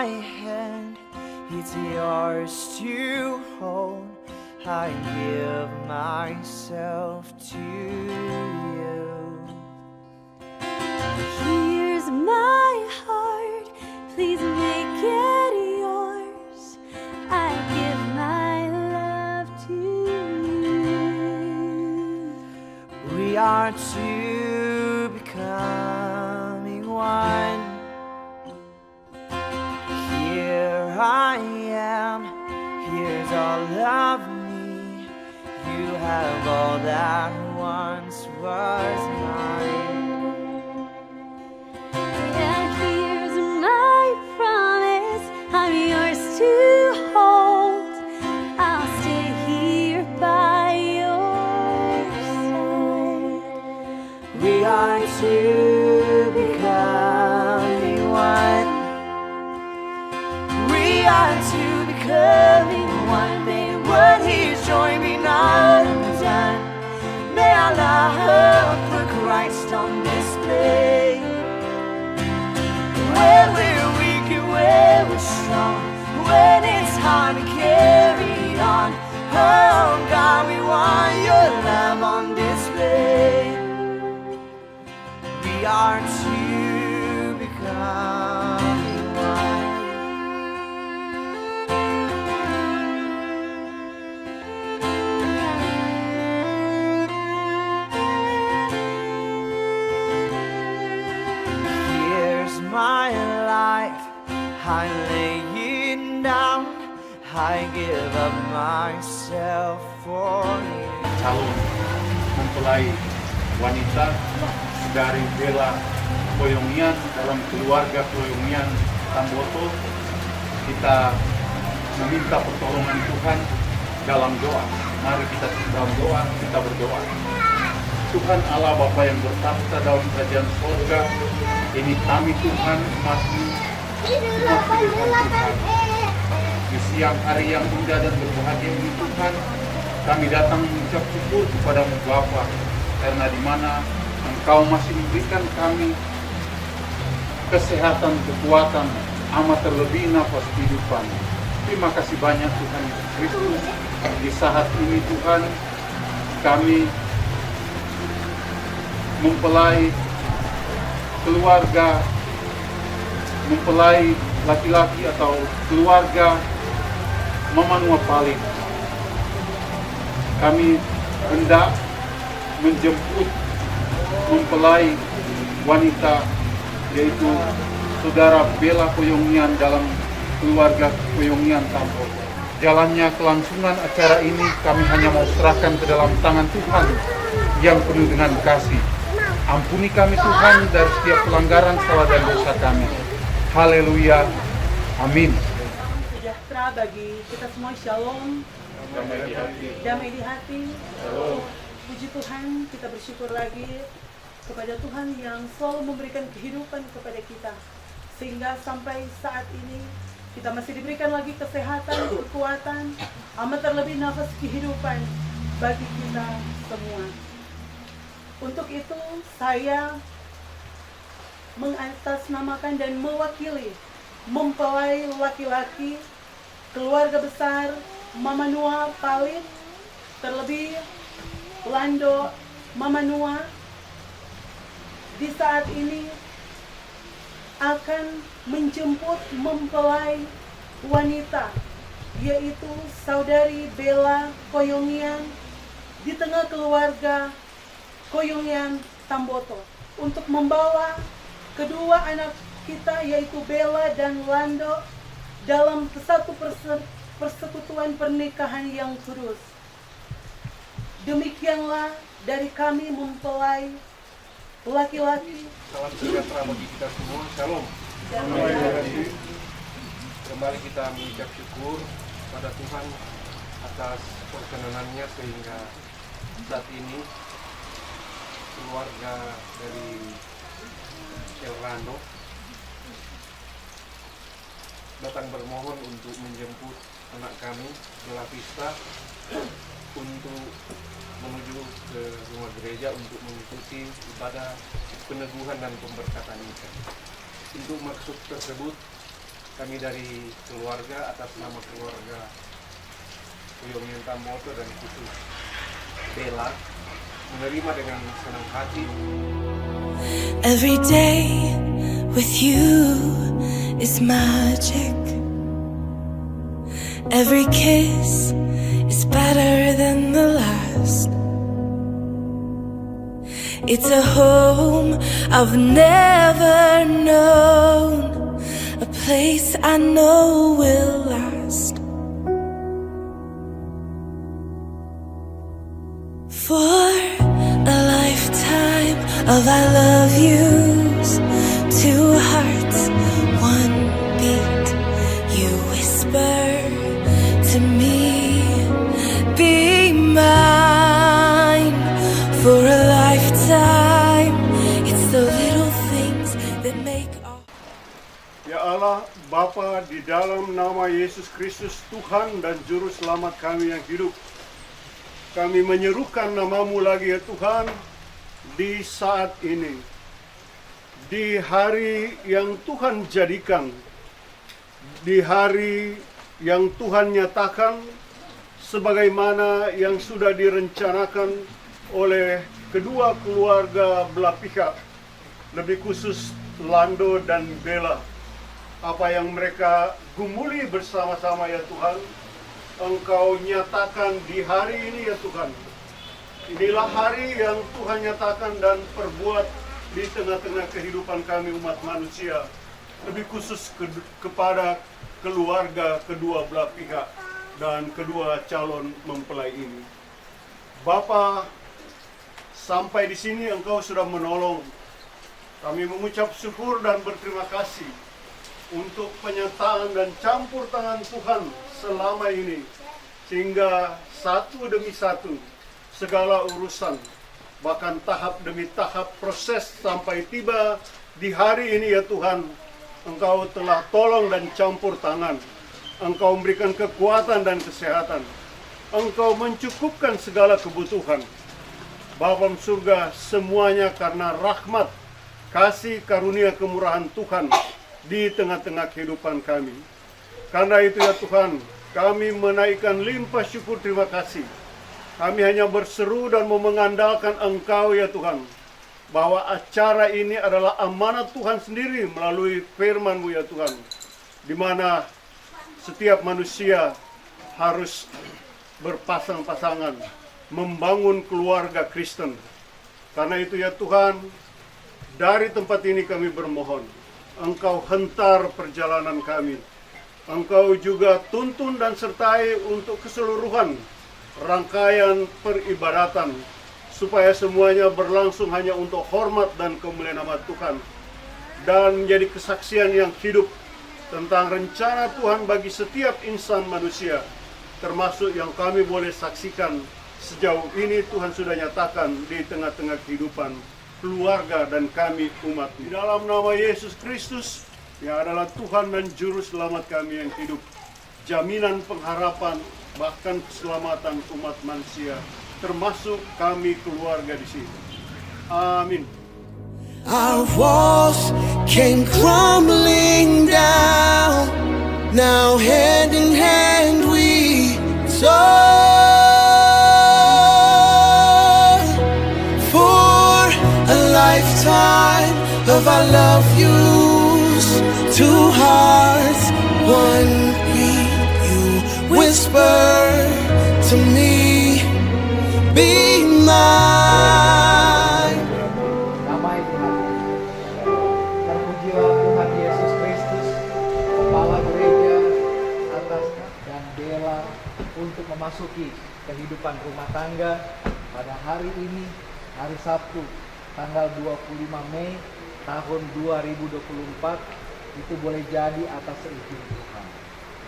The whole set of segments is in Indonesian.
hand, it's yours to hold. I give myself to you. Here's my heart, please make it yours. I give my love to you. We are two becoming one. Here I am, here's all of me. You have all that once was mine. And here's my promise, I'm yours to hold. I'll stay here by your side. We are two becoming one. We are two becoming one. May what He's joined be not undone. May our love for Christ on display. When we're weak and when we're strong, when it's hard to carry on, oh God, we want your love on display. We are two becoming one. Here's my life, I lay it down. I give up myself for you. Calon mempelai wanita dari Bella Koyongian dalam keluarga Koyongian Tamboto, kita meminta pertolongan Tuhan dalam doa. Mari kita dalam doa, kita berdoa. Tuhan Allah Bapa yang bertakhta dalam kerajaan surga, ini kami Tuhan umat-Mu, umat pilihan Tuhan. Di siang hari yang indah dan berbahagia ini Tuhan, kami datang mengucap syukur kepada-Mu Bapa, karena di mana Engkau masih memberikan kami kesehatan, kekuatan, amat terlebih nafas kehidupan. Terima kasih banyak Tuhan Yesus Kristus. Di saat ini Tuhan, kami mempelai keluarga, mempelai laki-laki atau keluarga Mama Nua Palit. Kami hendak menjemput mempelai wanita, yaitu saudara Bella Koyongian dalam keluarga Koyongian Tamboto. Jalannya kelangsungan acara ini kami hanya mau serahkan ke dalam tangan Tuhan yang penuh dengan kasih. Ampuni kami Tuhan dari setiap pelanggaran, salah dan dosa kami. Haleluya. Amin. Sejahtera bagi kita semua, shalom. Damai di hati. Puji Tuhan, kita bersyukur lagi kepada Tuhan yang selalu memberikan kehidupan kepada kita. Sehingga sampai saat ini kita masih diberikan lagi kesehatan, kekuatan, amat terlebih nafas kehidupan bagi kita semua. Untuk itu saya mengatasnamakan dan mewakili mempelai laki-laki keluarga besar Mama Nua Palit, terlebih Lando Mama Nua, di saat ini akan menjemput mempelai wanita, yaitu saudari Bella Koyongian di tengah keluarga Koyongian Tamboto, untuk membawa kedua anak kita yaitu Bella dan Lando dalam satu persekutuan pernikahan yang kudus. Demikianlah dari kami mempelai laki-laki. Salam sejahtera bagi kita semua. Shalom. Kembali kita mengucap syukur pada Tuhan atas perkenanannya sehingga saat ini keluarga dari Elrando datang bermohon untuk menjemput anak kami Bella Vista untuk menuju ke rumah gereja untuk mengikuti ibadah peneguhan dan pemberkatan nikah. Untuk maksud tersebut kami dari keluarga, atas nama keluarga Puyongian Tamboto dan khusus Bella, menerima dengan senang hati. Every day with you is magic. Every kiss is better than the last. It's a home I've never known, a place I know will last. For a lifetime of I love yous, two hearts, one beat, you whisper to me, be mine. For a lifetime, it's the little things that make all. Ya Allah, Bapa, di dalam nama Yesus Kristus, Tuhan dan Juru Selamat kami yang hidup, kami menyerukan namamu lagi ya Tuhan, di saat ini, di hari yang Tuhan jadikan, di hari yang Tuhan nyatakan, sebagaimana yang sudah direncanakan oleh kedua keluarga belah pihak, lebih khusus Lando dan Bella. Apa yang mereka gumuli bersama-sama ya Tuhan, Engkau nyatakan di hari ini ya Tuhan. Inilah hari yang Tuhan nyatakan dan perbuat di tengah-tengah kehidupan kami umat manusia, lebih khusus kepada keluarga kedua belah pihak dan kedua calon mempelai ini. Bapa, sampai di sini Engkau sudah menolong. Kami mengucap syukur dan berterima kasih untuk penyertaan dan campur tangan Tuhan selama ini, sehingga satu demi satu segala urusan, bahkan tahap demi tahap proses sampai tiba di hari ini ya Tuhan, Engkau telah tolong dan campur tangan. Engkau memberikan kekuatan dan kesehatan. Engkau mencukupkan segala kebutuhan. Bapa surga, semuanya karena rahmat, kasih karunia kemurahan Tuhan di tengah-tengah kehidupan kami. Karena itu ya Tuhan, kami menaikkan limpah syukur terima kasih. Kami hanya berseru dan mengandalkan Engkau ya Tuhan, bahwa acara ini adalah amanat Tuhan sendiri melalui firman-Mu ya Tuhan, di mana setiap manusia harus berpasang-pasangan membangun keluarga Kristen. Karena itu ya Tuhan, dari tempat ini kami bermohon, Engkau hentar perjalanan kami. Engkau juga tuntun dan sertai untuk keseluruhan rangkaian peribadatan, supaya semuanya berlangsung hanya untuk hormat dan kemuliaan nama Tuhan, dan menjadi kesaksian yang hidup tentang rencana Tuhan bagi setiap insan manusia, termasuk yang kami boleh saksikan sejauh ini Tuhan sudah nyatakan di tengah-tengah kehidupan keluarga dan kami umat. Di dalam nama Yesus Kristus, yang adalah Tuhan dan Juru Selamat kami yang hidup, jaminan pengharapan, bahkan keselamatan umat manusia, termasuk kami keluarga di sini. Amin. Our walls came crumbling down. Now hand in hand we soar for a lifetime of I love yous. Two hearts, one beat. You whisper to me, be mine. Damai di hati. Terpujilah Tuhan Yesus Kristus, Kepala Gereja atas dan Bella, untuk memasuki kehidupan rumah tangga pada hari ini, hari Sabtu, tanggal 25 Mei tahun 2024, itu boleh jadi atas seizin Tuhan.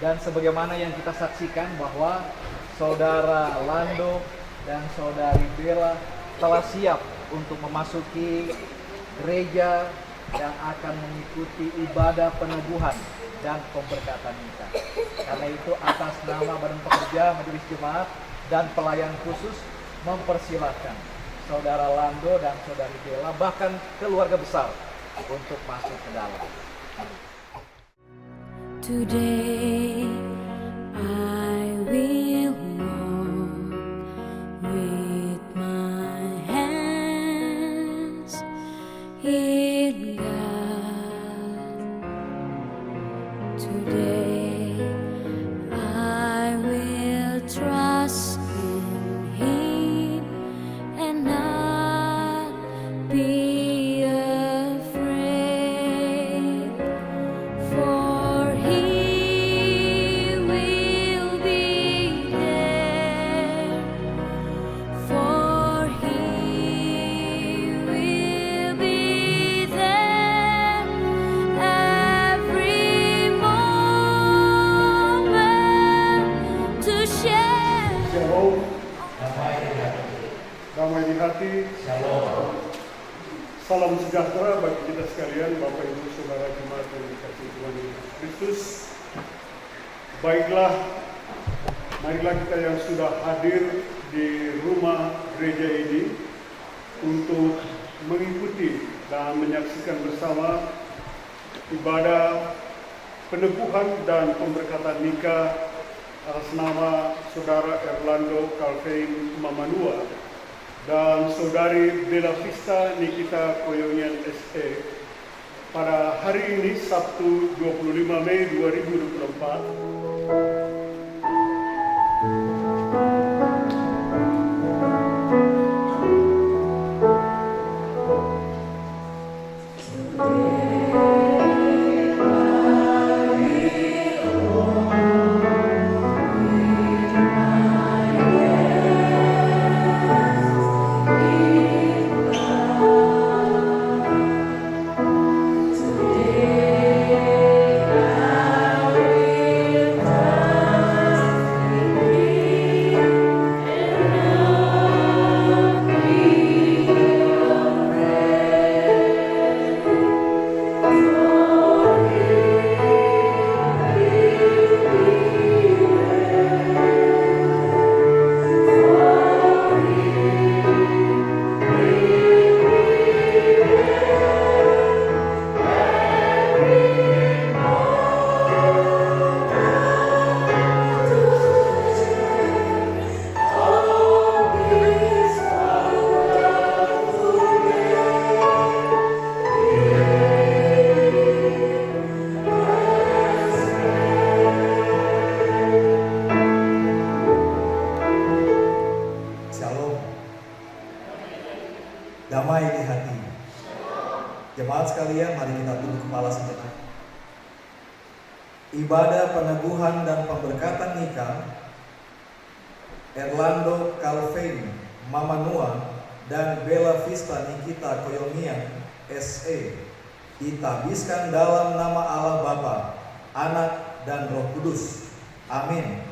Dan sebagaimana yang kita saksikan bahwa saudara Lando dan saudari Bella telah siap untuk memasuki gereja yang akan mengikuti ibadah peneguhan dan pemberkatan nikah. Karena itu atas nama Badan Pekerja Majelis Jemaat dan pelayan khusus mempersilahkan saudara Lando dan saudari Bella, bahkan keluarga besar, untuk masuk ke dalam. Today I will walk with my hands in God. Today I will trust in Him and not be afraid, for He will be there, for He will be there every moment to share. Shalom, damai di hati. Salam sejahtera bagi kita sekalian, Bapak Ibu Saudara jemaat yang dikasihi Tuhan Yesus Kristus. Baiklah, marilah kita yang sudah hadir di rumah gereja ini untuk mengikuti dan menyaksikan bersama ibadah peneguhan dan pemberkatan nikah atas nama Saudara Erlando Calvin Mamanua dan Saudari Bella Vista Nikita Koyongian SE pada hari ini Sabtu 25 Mei 2024. Damai di hati. Jemaat sekalian, mari kita tunduk kepala sejenak. Ibadah peneguhan dan pemberkatan nikah Erlando Calvin Mamanua dan Bella Vista Nikita Koyongian SE ditabiskan dalam nama Allah Bapa, Anak dan Roh Kudus. Amin.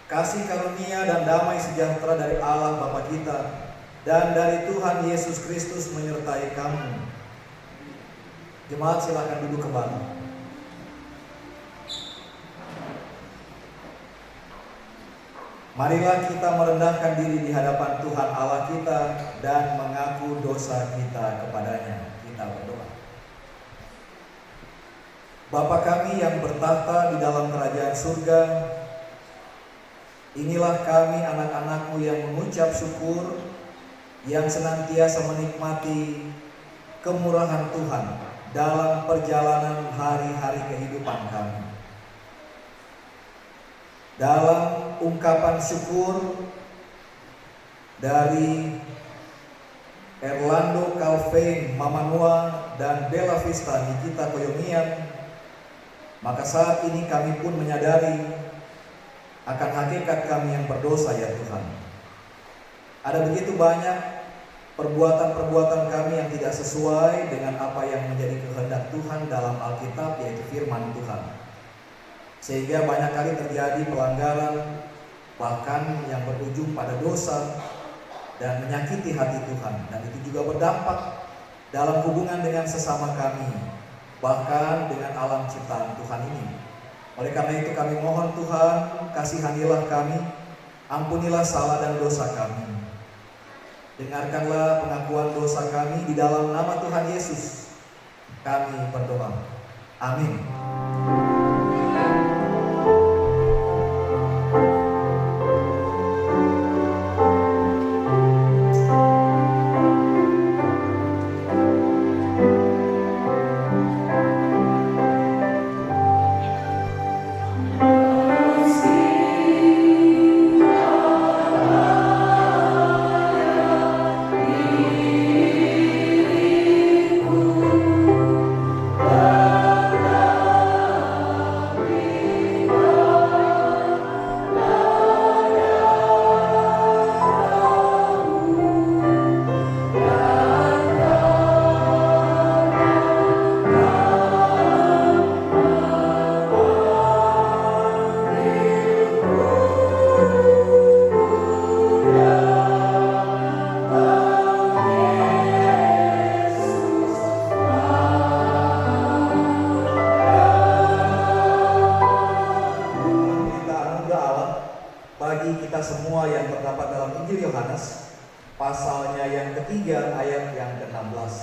Kasih karunia dan damai sejahtera dari Allah Bapa kita dan dari Tuhan Yesus Kristus menyertai kamu. Jemaat silakan duduk kembali. Marilah kita merendahkan diri di hadapan Tuhan Allah kita dan mengaku dosa kita kepadanya. Kita berdoa. Bapa kami yang bertahta di dalam kerajaan surga, inilah kami anak-anak-Mu yang mengucap syukur, yang senantiasa menikmati kemurahan Tuhan dalam perjalanan hari-hari kehidupan kami. Dalam ungkapan syukur dari Erlando Calvin Mamanua dan Bella Vista Nikita Koyongian, maka saat ini kami pun menyadari akan hakikat kami yang berdosa ya Tuhan. Ada begitu banyak perbuatan-perbuatan kami yang tidak sesuai dengan apa yang menjadi kehendak Tuhan dalam Alkitab, yaitu firman Tuhan. Sehingga banyak kali terjadi pelanggaran, bahkan yang berujung pada dosa dan menyakiti hati Tuhan. Dan itu juga berdampak dalam hubungan dengan sesama kami, bahkan dengan alam ciptaan Tuhan ini. Oleh karena itu kami mohon Tuhan, kasihanilah kami, ampunilah salah dan dosa kami. Dengarkanlah pengakuan dosa kami di dalam nama Tuhan Yesus. Kami berdoa. Amin. bagi kita semua yang terdapat dalam Injil Yohanes, pasalnya yang ketiga ayat yang ke-16.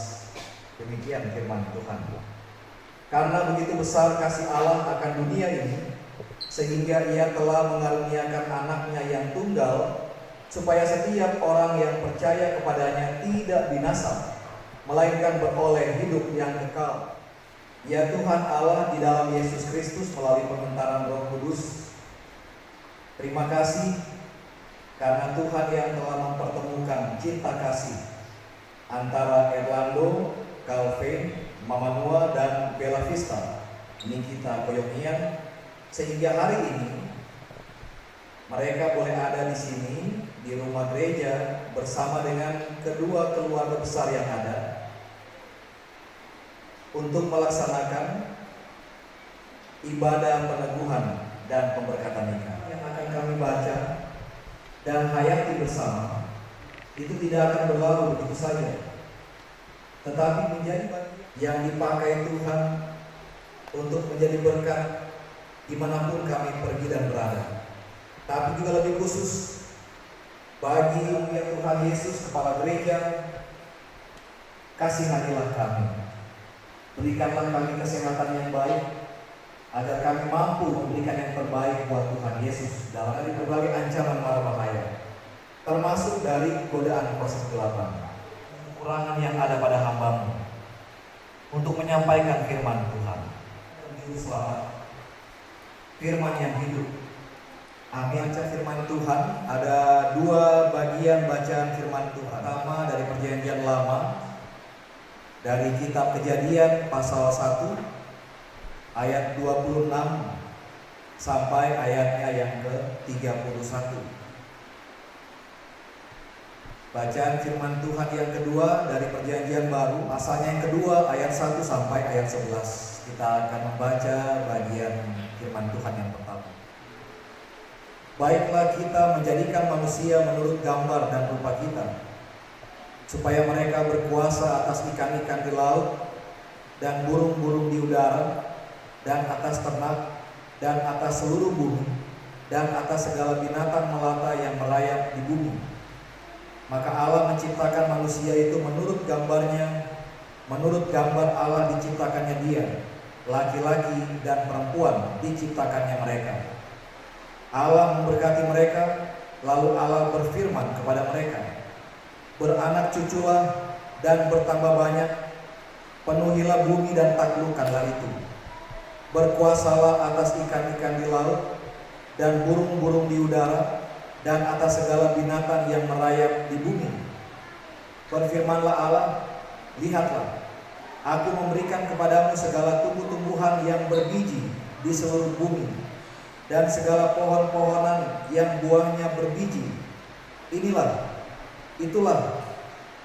Demikian firman Tuhan. Karena begitu besar kasih Allah akan dunia ini, sehingga Ia telah mengaruniakan anaknya yang tunggal, supaya setiap orang yang percaya kepadanya tidak binasa, melainkan beroleh hidup yang kekal. Ya Tuhan Allah di dalam Yesus Kristus melalui pengentaran Roh Kudus. Terima kasih karena Tuhan yang telah mempertemukan cinta kasih antara Erlando, Calvin, Mama Nua, dan Bella Vista, Nikita Koyomian, sehingga hari ini mereka boleh ada di sini di rumah gereja bersama dengan kedua keluarga besar yang ada untuk melaksanakan ibadah peneguhan dan pemberkatan nikah yang akan kami baca dan hayati bersama. Itu tidak akan berlalu begitu saja, tetapi menjadi bagian yang dipakai Tuhan untuk menjadi berkat dimanapun kami pergi dan berada. Tapi juga lebih khusus bagi ya Tuhan Yesus, Kepala Gereja, kasihanilah kami, berikanlah kami kesehatan yang baik, agar kami mampu memberikan yang terbaik buat Tuhan Yesus dalam berbagai ancaman mara bahaya, termasuk dari godaan kuasa kegelapan, kekurangan yang ada pada hamba-Mu, untuk menyampaikan firman Tuhan. Juru selamat, firman yang hidup. Amin. Baca firman Tuhan, ada dua bagian bacaan firman Tuhan. Pertama dari Perjanjian Lama, dari kitab Kejadian pasal 1 ayat 26 sampai ayatnya yang ke-31. Bacaan firman Tuhan yang kedua dari Perjanjian Baru, pasalnya yang kedua ayat 1 sampai ayat 11. Kita akan membaca bagian firman Tuhan yang pertama. Baiklah kita menjadikan manusia menurut gambar dan rupa kita, supaya mereka berkuasa atas ikan-ikan di laut dan burung-burung di udara dan atas ternak dan atas seluruh bumi dan atas segala binatang melata yang merayap di bumi. Maka Allah menciptakan manusia itu menurut gambarnya, menurut gambar Allah diciptakannya dia, laki-laki dan perempuan diciptakannya mereka. Allah memberkati mereka, lalu Allah berfirman kepada mereka, beranak cuculah dan bertambah banyak, penuhilah bumi dan taklukkanlah itu. Berkuasalah atas ikan-ikan di laut dan burung-burung di udara dan atas segala binatang yang merayap di bumi. Berfirmanlah Allah, lihatlah, aku memberikan kepadamu segala tumbuh-tumbuhan yang berbiji di seluruh bumi, dan segala pohon-pohonan yang buahnya berbiji. Itulah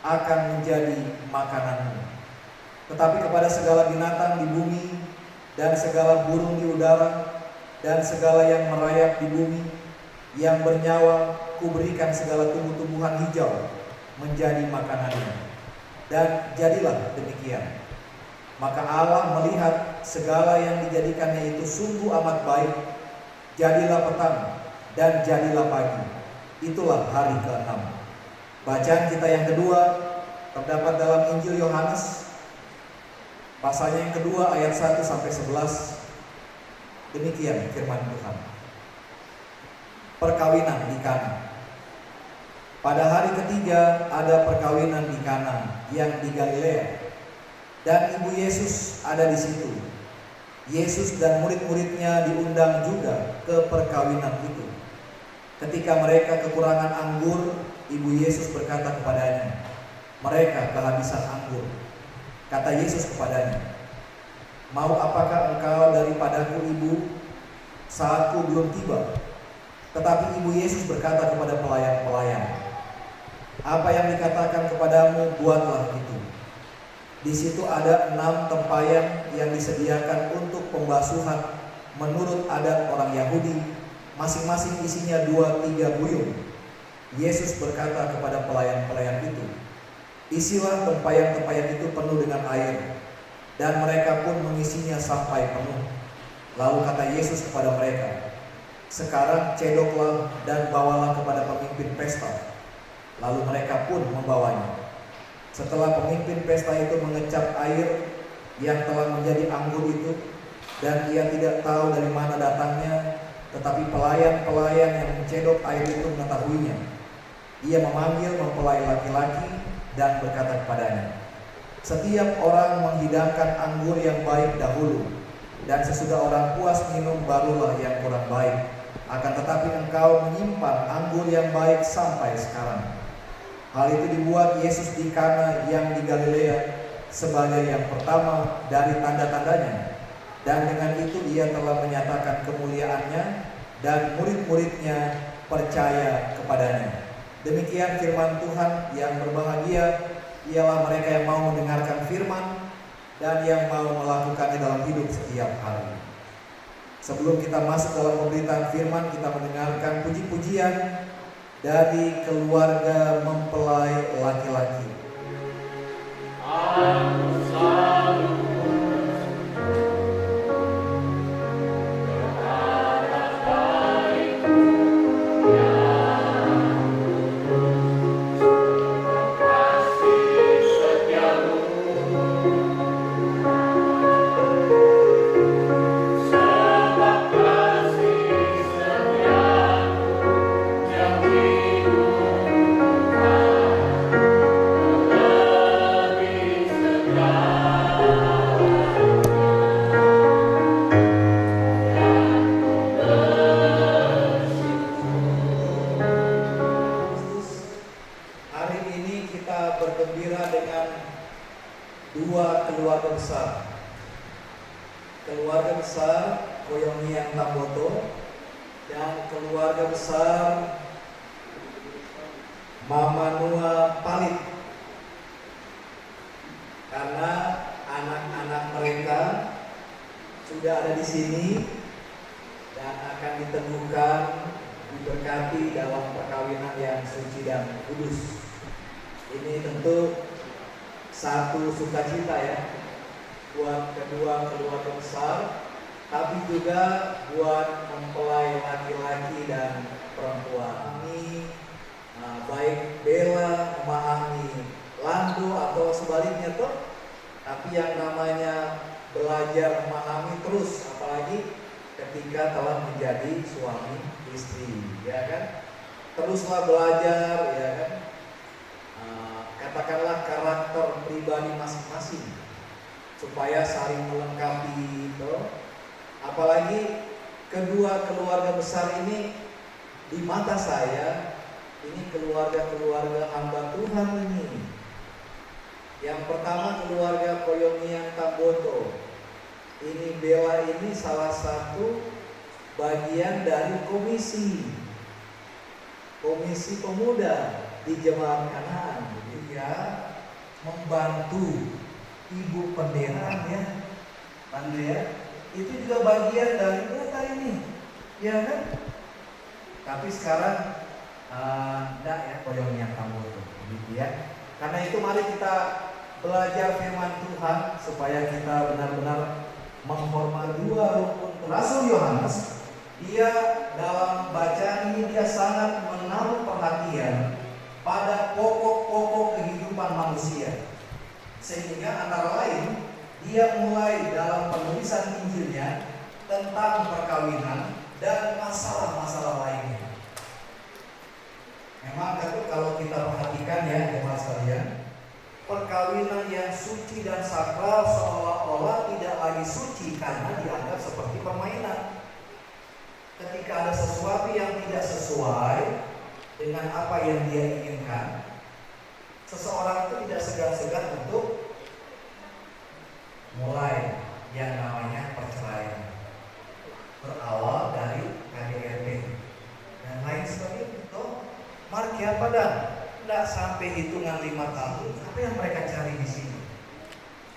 akan menjadi makananmu. Tetapi kepada segala binatang di bumi dan segala burung di udara dan segala yang merayap di bumi yang bernyawa, kuberikan segala tumbuh-tumbuhan hijau menjadi makanannya. Dan jadilah demikian. Maka Allah melihat segala yang dijadikannya itu sungguh amat baik. Jadilah petang dan jadilah pagi. Itulah hari ke-6. Bacaan kita yang kedua terdapat dalam Injil Yohanes, pasalnya yang kedua ayat 1 sampai 11. Demikian firman Tuhan. Perkawinan di Kana. Pada hari ketiga ada perkawinan di Kana yang di Galilea, dan ibu Yesus ada di situ. Yesus dan murid-muridnya diundang juga ke perkawinan itu. Ketika mereka kekurangan anggur, ibu Yesus berkata kepadanya, mereka kehabisan anggur. Kata Yesus kepadanya, mau apakah engkau daripadaku, ibu? Saatku belum tiba. Tetapi ibu Yesus berkata kepada pelayan-pelayan, apa yang dikatakan kepadamu, buatlah itu. Di situ ada 6 tempayan yang disediakan untuk pembasuhan menurut adat orang Yahudi, masing-masing isinya 2-3 buyung. Yesus berkata kepada pelayan-pelayan itu, isilah tempayan-tempayan itu penuh dengan air. Dan mereka pun mengisinya sampai penuh. Lalu kata Yesus kepada mereka, Sekarang cedoklah dan bawalah kepada pemimpin pesta. Lalu mereka pun membawanya. Setelah pemimpin pesta itu mengecap air yang telah menjadi anggur itu, dan ia tidak tahu dari mana datangnya, tetapi pelayan-pelayan yang mencedok air itu mengetahuinya. Ia memanggil mempelai laki-laki dan berkata kepadanya, "Setiap orang menghidangkan anggur yang baik dahulu, dan sesudah orang puas minum barulah yang kurang baik. Akan tetapi engkau menyimpan anggur yang baik sampai sekarang." Hal itu dibuat Yesus di Kana yang di Galilea sebagai yang pertama dari tanda-tandanya, dan dengan itu ia telah menyatakan kemuliaannya, dan murid-muridnya percaya kepadanya. Demikian firman Tuhan. Yang berbahagia ialah mereka yang mau mendengarkan firman dan yang mau melakukannya dalam hidup setiap hari. Sebelum kita masuk dalam pemberitaan firman, kita mendengarkan puji-pujian dari keluarga mempelai laki-laki. Dua keluarga besar. Keluarga besar Koyongian Tamboto dan keluarga besar Mama Nua Palit. Karena anak-anak mereka sudah ada di sini dan akan ditemukan diberkati dalam perkawinan yang suci dan kudus. Ini tentu satu sukacita ya buat kedua keluarga besar, tapi juga buat mempelai laki-laki dan perempuan. Kami baik Bella memahami Lando atau sebaliknya tuh, tapi yang namanya belajar memahami terus, apalagi ketika telah menjadi suami istri, ya kan? Teruslah belajar, ya kan? Katakanlah karakter pribadi masing-masing supaya saling melengkapi itu. Apalagi kedua keluarga besar ini di mata saya ini keluarga-keluarga hamba Tuhan ini. Yang pertama keluarga Koyongian Tamboto. Ini Bella ini salah satu bagian dari komisi pemuda di Jemaat Kanaan. Dia membantu ibu pendeta ya, Pandu ya. Itu juga bagian dari mereka ini, ya kan? Tapi sekarang enggak ya Koyongian Tamboto, gitu ya. Karena itu mari kita belajar firman Tuhan supaya kita benar-benar menghormati dua rukun. Rasul Yohanes, dia dalam bacaan ini dia sangat menaruh perhatian pada pokok-pokok kehidupan manusia, sehingga antara lain dia mulai dalam penulisan Injilnya tentang perkawinan dan masalah-masalah lainnya. Memang kalau kita perhatikan ya jemaat sekalian, perkawinan yang suci dan sakral seolah-olah tidak lagi suci karena dianggap seperti permainan. Ketika ada sesuatu yang tidak sesuai dengan apa yang dia inginkan, seseorang itu tidak segan-segan untuk mulai yang namanya perceraian, berawal dari KDRT dan lain sebagainya. Mari apa dan tidak sampai hitungan 5 tahun, apa yang mereka cari di sini?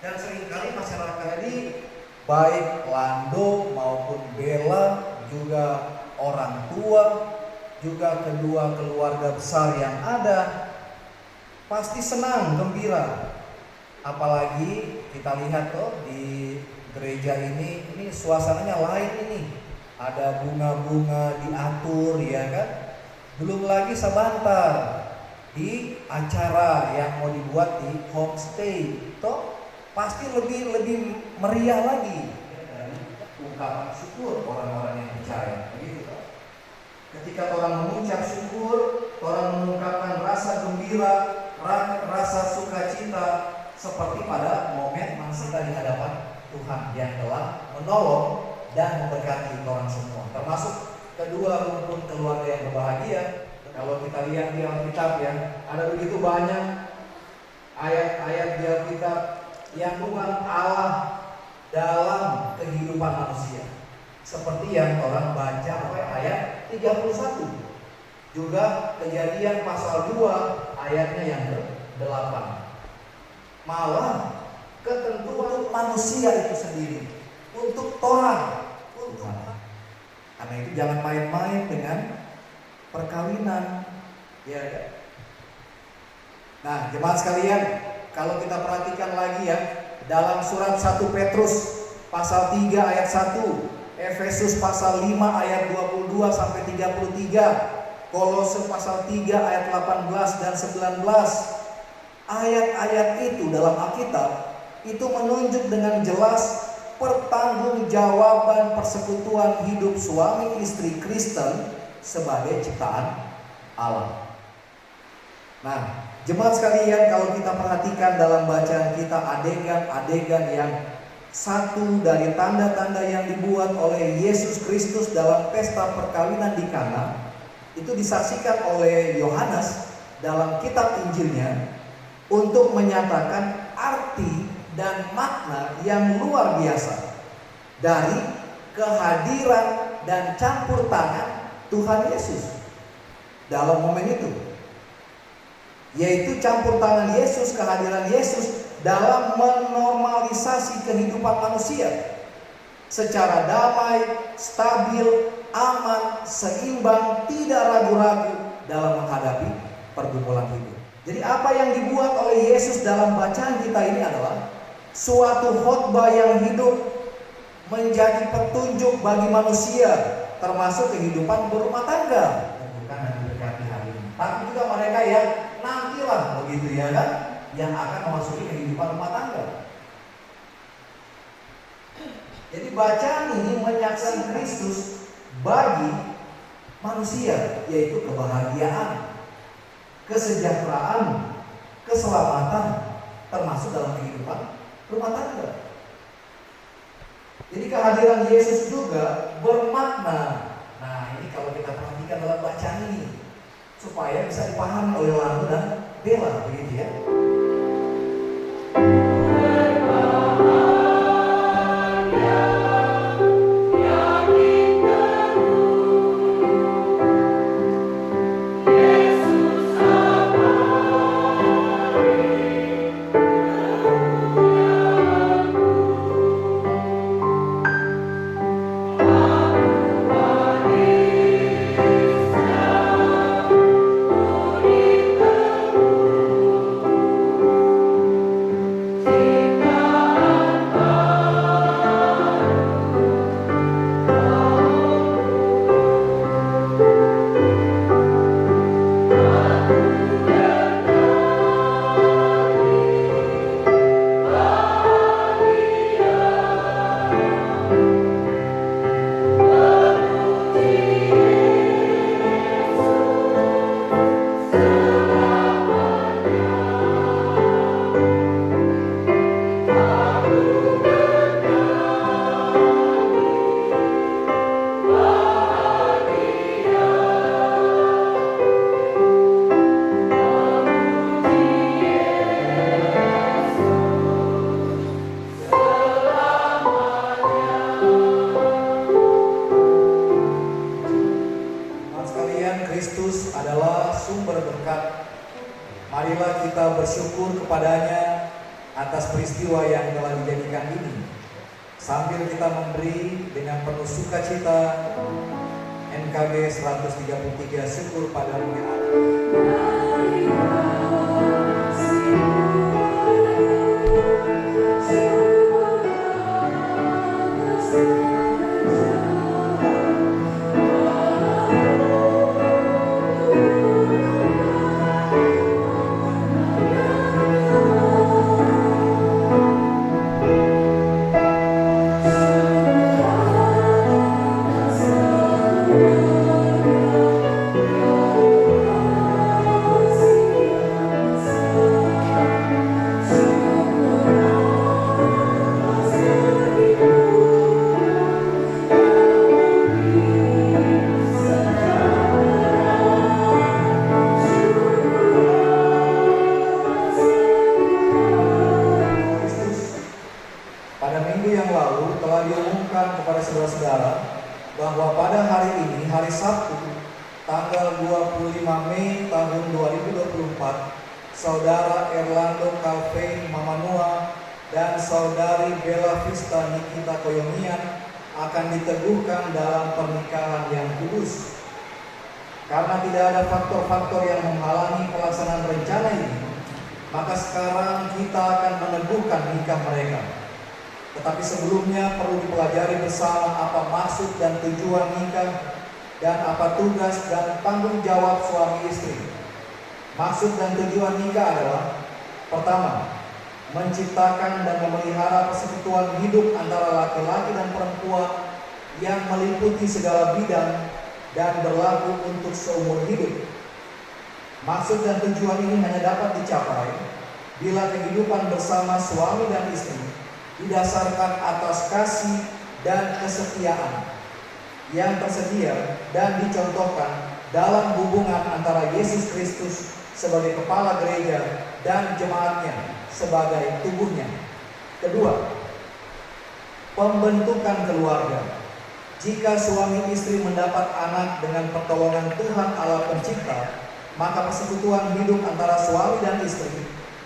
Dan seringkali masyarakat ini baik Lando maupun Bella, juga orang tua, juga kedua keluarga besar yang ada pasti senang, gembira. Apalagi kita lihat di gereja ini suasananya lain ini. ada bunga-bunga diatur, ya kan? Belum lagi sebentar di acara yang mau dibuat di homestay, toh pasti lebih meriah lagi dari ungkapan syukur orang-orang yang percaya, begitu toh. Ketika orang mengucap syukur, orang mengungkapkan rasa gembira, rasa sukacita, seperti pada momen kita di hadapan Tuhan yang telah menolong dan memberkati orang semua, termasuk kedua rumpun keluarga yang berbahagia. Kalau kita lihat di Alkitab, ya, ada begitu banyak ayat-ayat di Alkitab yang Tuhan Allah dalam kehidupan manusia. Seperti yang orang baca ayat 31. Juga Kejadian pasal 2 ayatnya yang ke-8. Malah ketentuan manusia itu sendiri untuk Torah, untuk karena itu jangan main-main dengan perkawinan, ya. Nah, jemaat sekalian, kalau kita perhatikan lagi, ya, dalam surat 1 Petrus pasal 3 ayat 1, Efesus pasal 5 ayat 22 sampai 33, Kolose pasal 3 ayat 18 dan 19. Ayat-ayat itu dalam Alkitab itu menunjuk dengan jelas pertanggungjawaban persekutuan hidup suami istri Kristen sebagai ciptaan Allah. Nah, jemaat sekalian, kalau kita perhatikan dalam bacaan kita adegan-adegan yang satu dari tanda-tanda yang dibuat oleh Yesus Kristus dalam pesta perkawinan di Kana, itu disaksikan oleh Yohanes dalam kitab Injilnya untuk menyatakan arti dan makna yang luar biasa dari kehadiran dan campur tangan Tuhan Yesus dalam momen itu, yaitu campur tangan Yesus, kehadiran Yesus dalam menormalisasi kehidupan manusia secara damai, stabil, aman, seimbang, tidak ragu-ragu dalam menghadapi pergumulan hidup. Jadi apa yang dibuat oleh Yesus dalam bacaan kita ini adalah suatu khotbah yang hidup, menjadi petunjuk bagi manusia, termasuk kehidupan berumah tangga. Bukan hanya berkati hari ini, tapi juga mereka yang nantilah, begitu ya kan, yang akan memasuki kehidupan rumah tangga. Jadi bacaan ini menyaksikan Kristus bagi manusia, yaitu kebahagiaan, kesejahteraan, keselamatan, termasuk dalam kehidupan rumah tangga. Jadi kehadiran Yesus juga bermakna. Nah, ini kalau kita perhatikan dalam bacaan ini, supaya bisa dipahami oleh Lanu dan Bella, begitu ya. Kristus adalah sumber berkat. Marilah kita bersyukur kepadanya atas peristiwa yang telah dijadikan ini, sambil kita memberi dengan penuh sukacita NKB 133 syukur padamu ya Allah. tanggal 25 Mei tahun 2024, Saudara Erlando Calvin Mamanua dan Saudari Bella Vista Nikita Koyomian akan diteguhkan dalam pernikahan yang kudus. Karena tidak ada faktor-faktor yang menghalangi pelaksanaan rencana ini, maka sekarang kita akan meneguhkan nikah mereka. Tetapi sebelumnya perlu dipelajari bersama apa maksud dan tujuan nikah dan apa tugas dan tanggung jawab suami istri. Maksud dan tujuan nikah adalah: pertama, menciptakan dan memelihara persekutuan hidup antara laki-laki dan perempuan yang meliputi segala bidang dan berlaku untuk seumur hidup. Maksud dan tujuan ini hanya dapat dicapai bila kehidupan bersama suami dan istri didasarkan atas kasih dan kesetiaan yang tersedia dan dicontohkan dalam hubungan antara Yesus Kristus sebagai kepala gereja dan jemaatnya sebagai tubuhnya. Kedua, pembentukan keluarga. Jika suami istri mendapat anak dengan pertolongan Tuhan Allah Pencipta, maka persekutuan hidup antara suami dan istri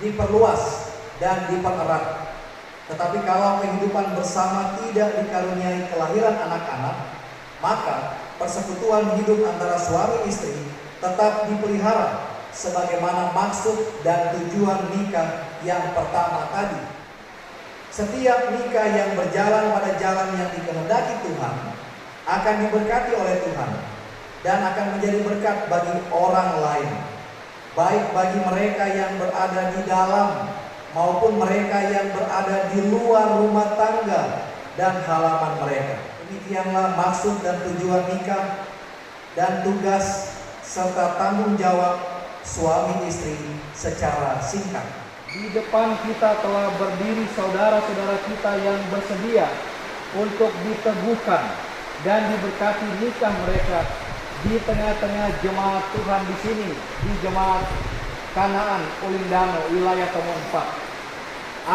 diperluas dan dipererat. Tetapi kalau kehidupan bersama tidak dikaruniai kelahiran anak-anak, maka persekutuan hidup antara suami istri tetap dipelihara sebagaimana maksud dan tujuan nikah yang pertama tadi. Setiap nikah yang berjalan pada jalan yang dikehendaki Tuhan akan diberkati oleh Tuhan dan akan menjadi berkat bagi orang lain, baik bagi mereka yang berada di dalam maupun mereka yang berada di luar rumah tangga dan halaman mereka. Demikianlah maksud dan tujuan nikah dan tugas serta tanggung jawab suami istri secara singkat. Di depan kita telah berdiri saudara-saudara kita yang bersedia untuk diteguhkan dan diberkati nikah mereka di tengah-tengah jemaat Tuhan di sini, di jemaat Kanaan Ulindano wilayah Tomo 4,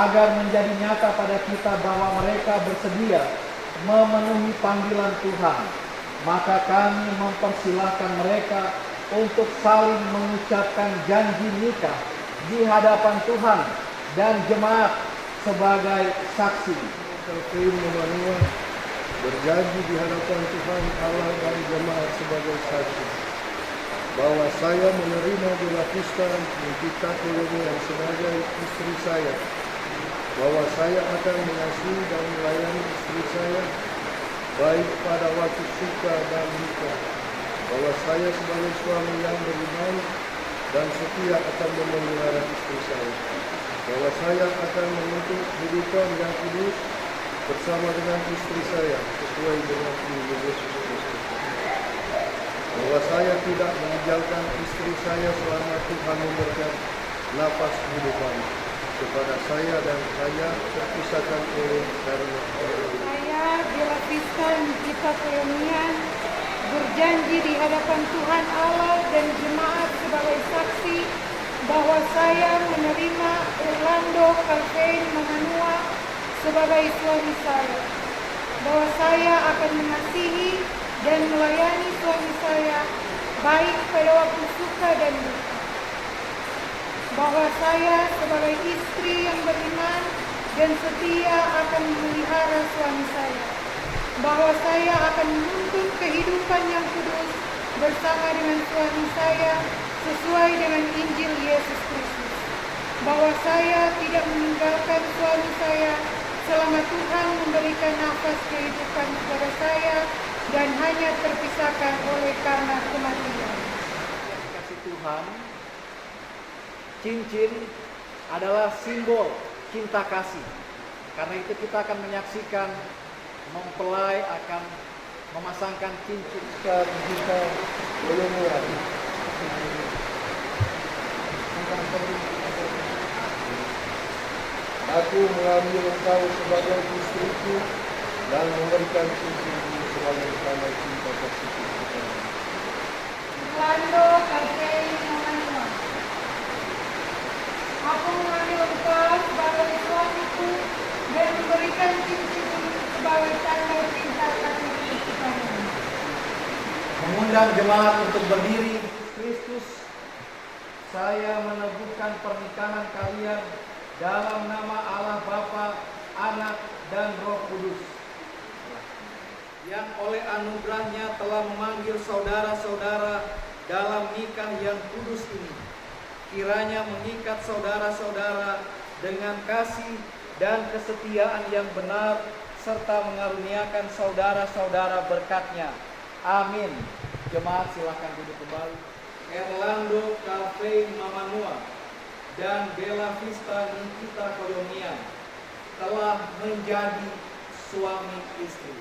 agar menjadi nyata pada kita bahwa mereka bersedia memenuhi panggilan Tuhan. Maka kami mempersilahkan mereka untuk saling mengucapkan janji nikah di hadapan Tuhan dan jemaat sebagai saksi. Calvin Mamanua berjanji di hadapan Tuhan Allah dan jemaat sebagai saksi bahwa saya menerima Bella Vista Nikita Koyomian sebagai istri saya, bahwa saya akan mengasihi dan melayani istri saya baik pada waktu suka dan duka, bahwa saya sebagai suami yang beriman dan setia akan memelihara istri saya, bahwa saya akan menuntut kehidupan yang kudus bersama dengan istri saya sesuai dengan Injil Yesus Kristus, bahwa saya tidak meninggalkan istri saya selama Tuhan memberikan nafas kehidupan kepada saya dan saya terpisahkan oleh karena Saya Bella Vista Nikita Koyomian berjanji di hadapan Tuhan Allah dan jemaat sebagai saksi bahwa saya menerima Erlando Calvin Mamanua sebagai suami saya, bahwa saya akan mengasihi dan melayani suami saya baik pada waktu suka dan duka, bahwa saya sebagai istri yang beriman dan setia akan memelihara suami saya, bahwa saya akan menuntut kehidupan yang kudus bersama dengan suami saya sesuai dengan Injil Yesus Kristus, bahwa saya tidak meninggalkan suami saya selama Tuhan memberikan nafas kehidupan kepada saya dan hanya terpisahkan oleh karena kematian. Kasih Tuhan, cincin adalah simbol cinta kasih. Karena itu kita akan menyaksikan mempelai akan memasangkan cincin kita Koyomian. Aku mengambil engkau sebagai istriku dan memberikan cincin ini sebagai tanda cinta kasihku kepadamu. Erlando Calvin Mamanua. Aku mengambil engkau sebagai suamiku dan memberikan cincin ini sebagai tanda cinta kasihku kepadamu. Mengundang jemaat untuk berdiri. Kristus, saya meneguhkan pernikahan kalian dalam nama Allah Bapa, Anak, dan Roh Kudus, yang oleh anugerahnya telah memanggil saudara-saudara dalam nikah yang kudus ini. Kiranya mengikat saudara-saudara dengan kasih dan kesetiaan yang benar, serta mengaruniakan saudara-saudara berkat-Nya. Amin. Jemaat silakan duduk kembali. Erlando Calvin Mamanua dan Bella Vista Nikita Koyomian telah menjadi suami istri.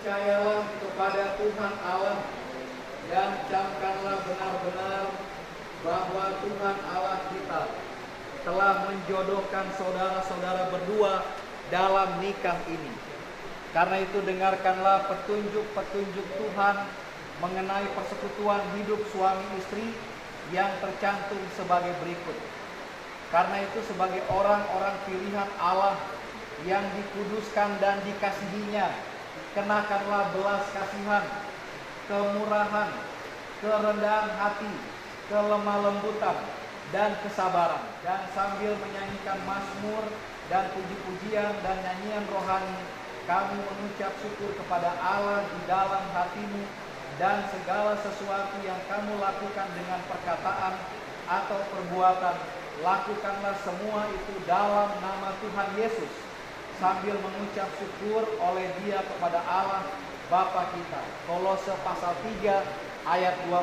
Percayalah kepada Tuhan Allah dan camkanlah benar-benar bahwa Tuhan Allah kita telah menjodohkan saudara-saudara berdua dalam nikah ini. Karena itu dengarkanlah petunjuk-petunjuk Tuhan mengenai persekutuan hidup suami istri yang tercantum sebagai berikut. Karena itu sebagai orang-orang pilihan Allah yang dikuduskan dan dikasihinya, kenakanlah belas kasihan, kemurahan, kerendahan hati, kelemah lembutan, dan kesabaran. Dan sambil menyanyikan mazmur dan puji-pujian dan nyanyian rohani, kamu mengucap syukur kepada Allah di dalam hatimu, dan segala sesuatu yang kamu lakukan dengan perkataan atau perbuatan, lakukanlah semua itu dalam nama Tuhan Yesus, sambil mengucap syukur oleh Dia kepada Allah Bapa kita. Kolose pasal 3 ayat 12-17.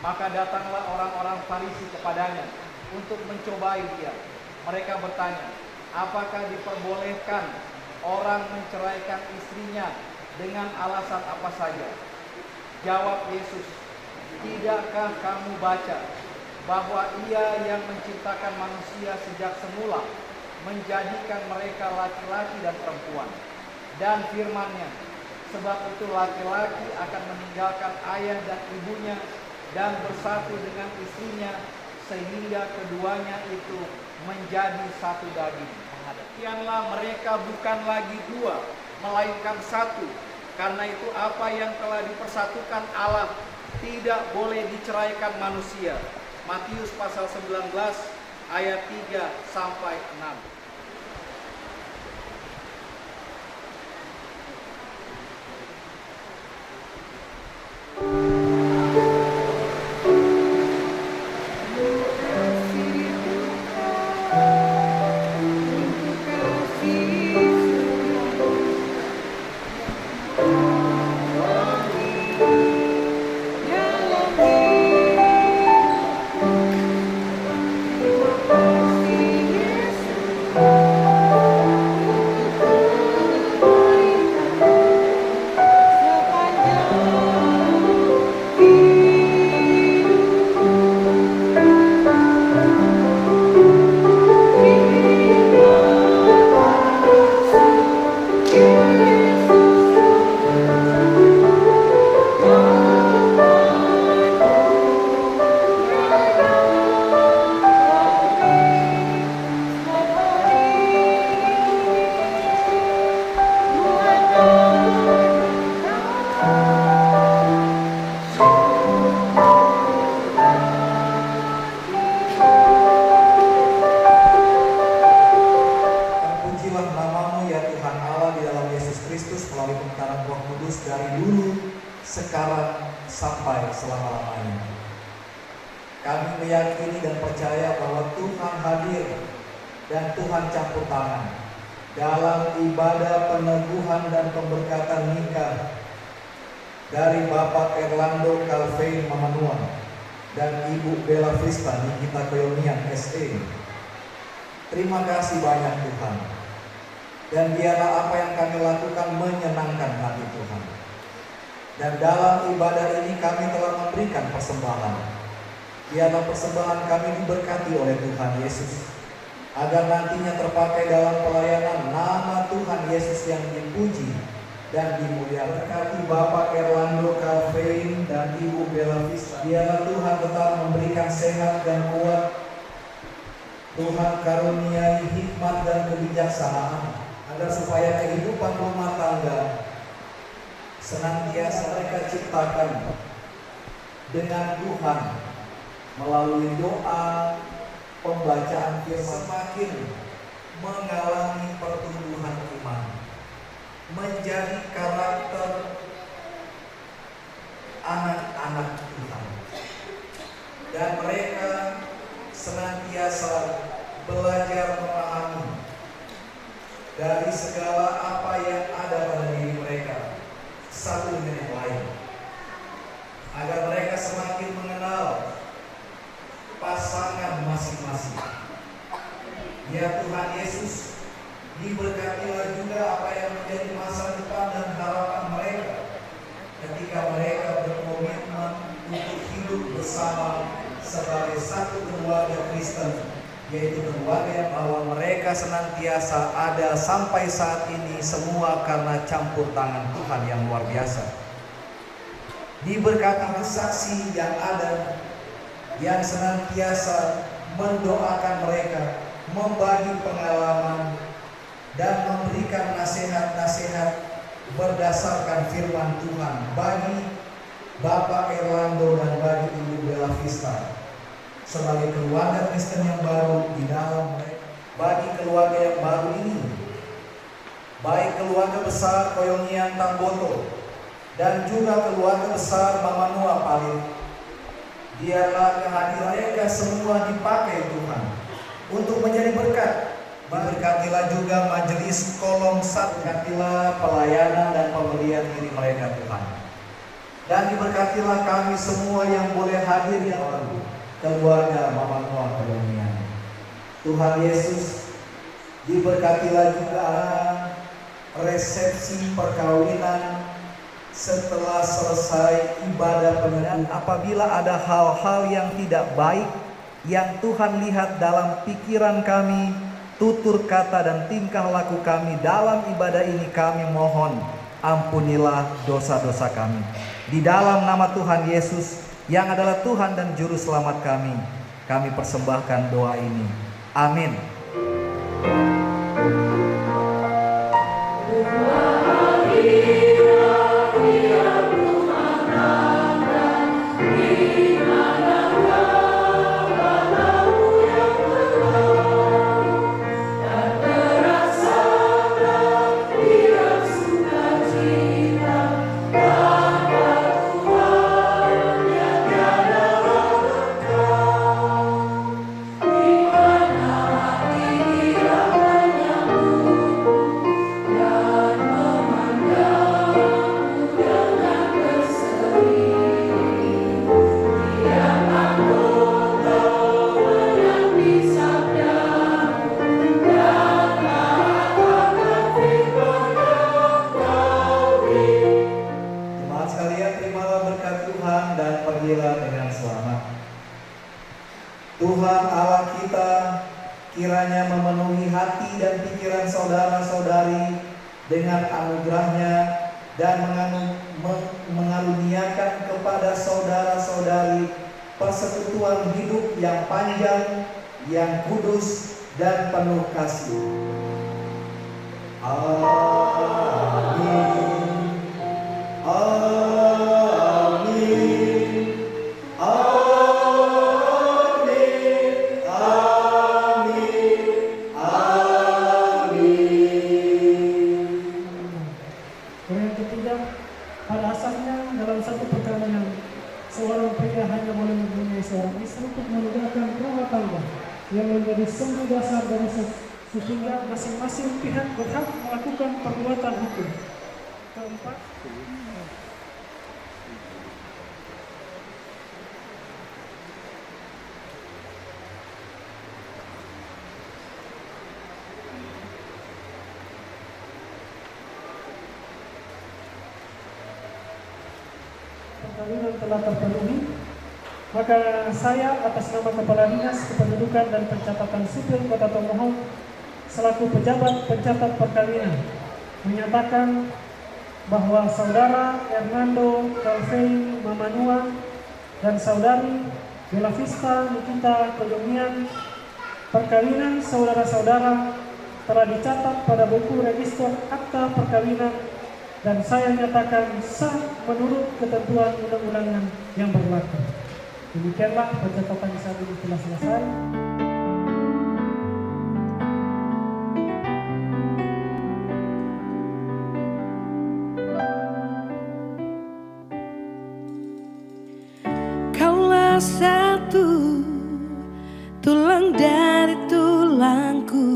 Maka datanglah orang-orang Farisi kepadanya untuk mencobai Dia. Mereka bertanya, apakah diperbolehkan orang menceraikan istrinya dengan alasan apa saja? Jawab Yesus, tidakkah kamu baca bahwa Ia yang menciptakan manusia sejak semula menjadikan mereka laki-laki dan perempuan, dan firman-Nya, sebab itu laki-laki akan meninggalkan ayah dan ibunya dan bersatu dengan istrinya, sehingga keduanya itu menjadi satu daging. Demikianlah mereka bukan lagi dua, melainkan satu. Karena itu apa yang telah dipersatukan Allah tidak boleh diceraikan manusia. Matius pasal 19 ayat 3-6. Dari Bapak Erlando Calvin Mamanua dan Ibu Bella Vista Nikita Koyomian SE. Terima kasih banyak Tuhan. Dan biarlah apa yang kami lakukan menyenangkan hati Tuhan. Dan dalam ibadah ini kami telah memberikan persembahan. Biarlah persembahan kami diberkati oleh Tuhan Yesus, agar nantinya terpakai dalam pelayanan nama Tuhan Yesus yang dipuji dan dimuliakan. Berkati Bapak Erlando Calvin dan Ibu Bella Vista. Biarlah Tuhan tetap memberikan sehat dan kuat. Tuhan karuniai hikmat dan kebijaksanaan agar supaya kehidupan rumah tangga senantiasa mereka ciptakan dengan Tuhan melalui doa, pembacaan firman, semakin mengalami pertumbuhan iman, menjadi karakter anak-anak Tuhan, dan mereka senantiasa belajar memahami dari segala apa yang ada pada diri mereka satu dengan yang lain, agar mereka semakin mengenal pasangan masing-masing. Ya Tuhan Yesus, diberkatilah juga apa yang menjadi masa depan dan harapan mereka ketika mereka berkomitmen untuk hidup bersama sebagai satu keluarga Kristen, yaitu keluarga bahwa mereka senantiasa ada sampai saat ini semua karena campur tangan Tuhan yang luar biasa. Diberkati saksi yang ada, yang senantiasa mendoakan mereka, membagi pengalaman dan memberikan nasihat-nasihat berdasarkan firman Tuhan bagi Bapak Erlando dan bagi Ibu Bella Vista sebagai keluarga Kristen yang baru di dalam mereka. Bagi keluarga yang baru ini, baik keluarga besar Koyongian Tamboto dan juga keluarga besar Mama Noa Palit, biarlah kehadiran mereka semua dipakai Tuhan untuk menjadi berkat. Berkatilah juga majelis kolom sat, berkatilah pelayanan dan pemberian diri mereka Tuhan. Dan diberkatilah kami semua yang boleh hadir di dalam keluarga Mama Noa Koyongian. Tuhan Yesus, diberkatilah juga resepsi perkawinan setelah selesai ibadah penyerahan. Apabila ada hal-hal yang tidak baik yang Tuhan lihat dalam pikiran kami, tutur kata dan tingkah laku kami dalam ibadah ini, kami mohon ampunilah dosa-dosa kami. Di dalam nama Tuhan Yesus yang adalah Tuhan dan Juru Selamat kami persembahkan doa ini. Amin. Tuhan Allah kita kiranya memenuhi hati dan pikiran saudara-saudari dengan anugerahnya dan mengaruniakan kepada saudara-saudari persekutuan hidup yang panjang, yang kudus dan penuh kasih. Amin. Amin. Pada asalnya dalam satu perkawinan, seorang pria hanya boleh mempunyai seorang istri untuk menegakkan rumah tangga yang menjadi sumber dasar dari sehingga masing-masing pihak berhak melakukan perbuatan hukum. Keempat, perkawinan telah terpenuhi, maka saya atas nama Kepala Dinas Kependudukan dan Pencatatan Sipil Kota Tomohon selaku pejabat pencatat perkawinan menyatakan bahwa saudara Hernando Calvin Mamanua dan saudari Bella Vista Nikita Koyomian, perkawinan saudara-saudara telah dicatat pada buku register akta perkawinan dan saya nyatakan sah menurut ketentuan undang-undangan yang berlaku. Demikianlah pencatatan saat ini telah selesai. Kaulah satu tulang dari tulangku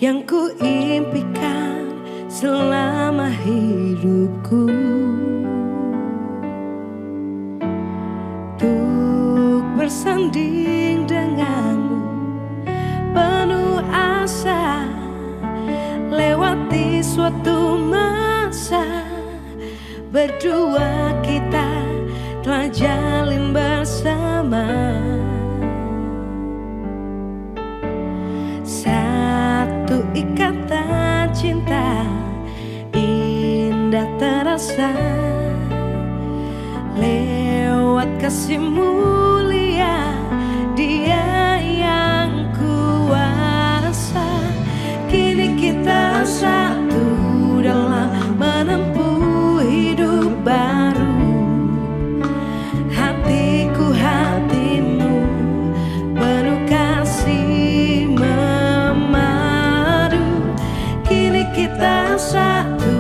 yang kuimpikan selama hidupku, untuk bersanding denganmu penuh asa, lewati suatu masa berdua kita telah jalin bersama. Satu ikatan cinta indah terasa, lewat kasih mulia Dia yang kuasa. Kini kita satu dalam menempuh hidup baru. Hatiku hatimu penuh kasih memadu. Kini kita satu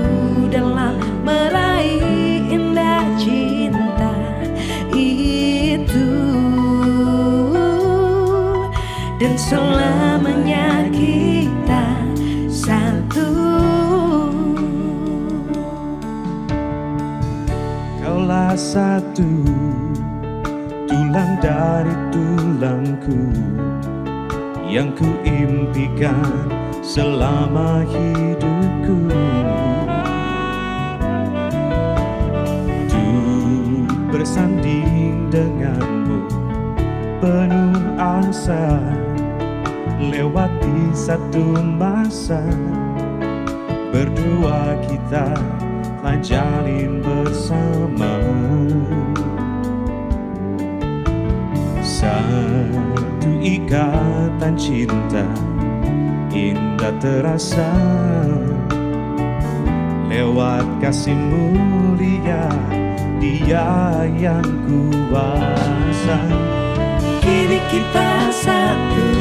dalam meraih indah cinta itu, dan selamanya kita satu. Kaulah satu tulang dari tulangku yang kuimpikan selama hidupku, untuk bersanding denganmu penuh asa, lewati satu masa berdua kita telah jalin bersama. Satu ikatan cinta indah terasa, lewat kasih mulia Dia yang kuasa. Kini kita satu